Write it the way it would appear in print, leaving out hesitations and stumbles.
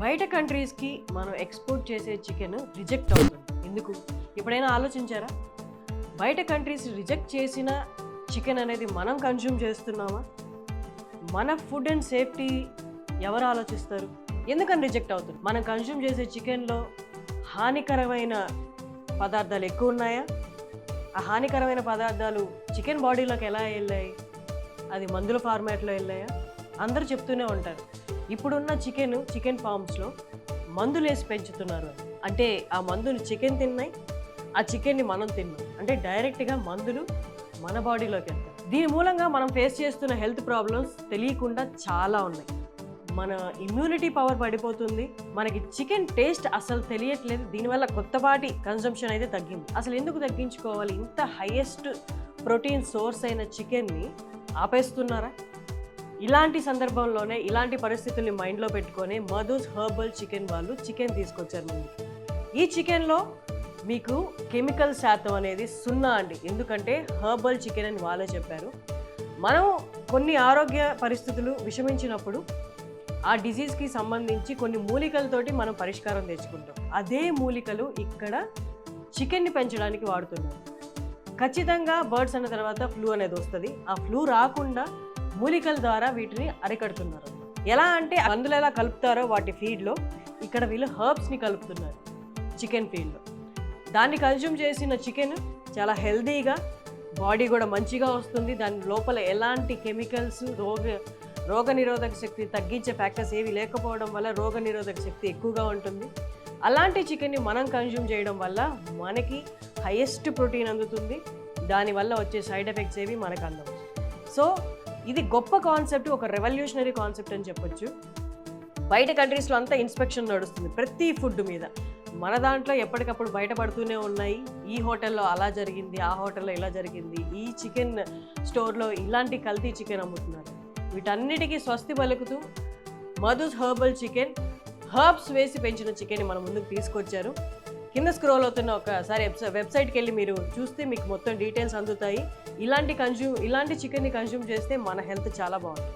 బయట కంట్రీస్కి మనం ఎక్స్పోర్ట్ చేసే చికెన్ రిజెక్ట్ అవుతుంది. ఎందుకు? ఎప్పుడైనా ఆలోచించారా? బయట కంట్రీస్ రిజెక్ట్ చేసిన చికెన్ అనేది మనం కన్జ్యూమ్ చేస్తున్నామా? మన ఫుడ్ అండ్ సేఫ్టీ ఎవరు ఆలోచిస్తారు? ఎందుకని రిజెక్ట్ అవుతుంది? మనం కన్జ్యూమ్ చేసే చికెన్లో హానికరమైన పదార్థాలు ఎక్కువ ఉన్నాయా? ఆ హానికరమైన పదార్థాలు చికెన్ బాడీలోకి ఎలా వెళ్ళాయి? అది మందుల ఫార్మాట్లో వెళ్ళాయా? అందరూ చెప్తూనే ఉంటారు, ఇప్పుడున్న చికెన్ ఫార్మ్స్లో మందులు వేసి పెంచుతున్నారు. అంటే ఆ మందులు చికెన్ తిన్నాయి, ఆ చికెన్ని మనం తిన్నాం. అంటే డైరెక్ట్గా మందులు మన బాడీలోకి వెళ్తాయి. దీని మూలంగా మనం ఫేస్ చేస్తున్న హెల్త్ ప్రాబ్లమ్స్ తెలియకుండా చాలా ఉన్నాయి. మన ఇమ్యూనిటీ పవర్ పడిపోతుంది. మనకి చికెన్ టేస్ట్ అసలు తెలియట్లేదు. దీనివల్ల కొత్తపాటి కన్సంప్షన్ అయితే తగ్గింది. అసలు ఎందుకు తగ్గించుకోవాలి? ఇంత హైయెస్ట్ ప్రోటీన్ సోర్స్ అయిన చికెన్ని ఆపేస్తున్నారా? ఇలాంటి సందర్భంలోనే, ఇలాంటి పరిస్థితుల్ని మైండ్లో పెట్టుకొని మధుస్ హెర్బల్ చికెన్ వాళ్ళు చికెన్ తీసుకొచ్చారు ముందుకి. ఈ చికెన్లో మీకు కెమికల్ శాతం అనేది 0 అండి. ఎందుకంటే హెర్బల్ చికెన్ అని వాళ్ళే చెప్పారు. మనం కొన్ని ఆరోగ్య పరిస్థితులు విషమించినప్పుడు ఆ డిజీజ్కి సంబంధించి కొన్ని మూలికలతోటి మనం పరిష్కారం తెచ్చుకుంటాం. అదే మూలికలు ఇక్కడ చికెన్ని పెంచడానికి వాడుతున్నారు. ఖచ్చితంగా బర్డ్స్ అన్న తర్వాత ఫ్లూ అనేది వస్తుంది. ఆ ఫ్లూ రాకుండా మూలికల ద్వారా వీటిని అరికడుతున్నారు. ఎలా అంటే మందులు ఎలా కలుపుతారో వాటి ఫీడ్లో ఇక్కడ వీళ్ళు హర్బ్స్ని కలుపుతున్నారు చికెన్ ఫీడ్లో. దాన్ని కన్జ్యూమ్ చేసిన చికెన్ చాలా హెల్దీగా, బాడీ కూడా మంచిగా వస్తుంది. దాని లోపల ఎలాంటి కెమికల్స్, రోగ నిరోధక శక్తి తగ్గించే ఫ్యాక్టర్స్ ఏవి లేకపోవడం వల్ల రోగ నిరోధక శక్తి ఎక్కువగా ఉంటుంది. అలాంటి చికెన్ని మనం కన్జ్యూమ్ చేయడం వల్ల మనకి హైయెస్ట్ ప్రోటీన్ అందుతుంది. దానివల్ల వచ్చే సైడ్ ఎఫెక్ట్స్ ఏవి మనకు అందవు. సో ఇది గొప్ప కాన్సెప్ట్, ఒక రెవల్యూషనరీ కాన్సెప్ట్ అని చెప్పొచ్చు. బయట కంట్రీస్లో అంతా ఇన్స్పెక్షన్ నడుస్తుంది ప్రతి ఫుడ్ మీద. మన దాంట్లో ఎప్పటికప్పుడు బయటపడుతూనే ఉన్నాయి. ఈ హోటల్లో అలా జరిగింది, ఆ హోటల్లో ఇలా జరిగింది, ఈ చికెన్ స్టోర్లో ఇలాంటి కల్తీ చికెన్ అమ్ముతున్నారు. వీటన్నిటికీ స్వస్తి పలుకుతూ మధుస్ హెర్బల్ చికెన్, హర్బ్స్ వేసి పెంచిన చికెన్ని మన ముందుకు తీసుకొచ్చారు. కింద స్క్రోల్ అవుతున్న ఒకసారి వెబ్సైట్కి వెళ్ళి మీరు చూస్తే మీకు మొత్తం డీటెయిల్స్ అందుతాయి. ఇలాంటి చికెన్ని కన్జ్యూమ్ చేస్తే మన హెల్త్ చాలా బాగుంటుంది.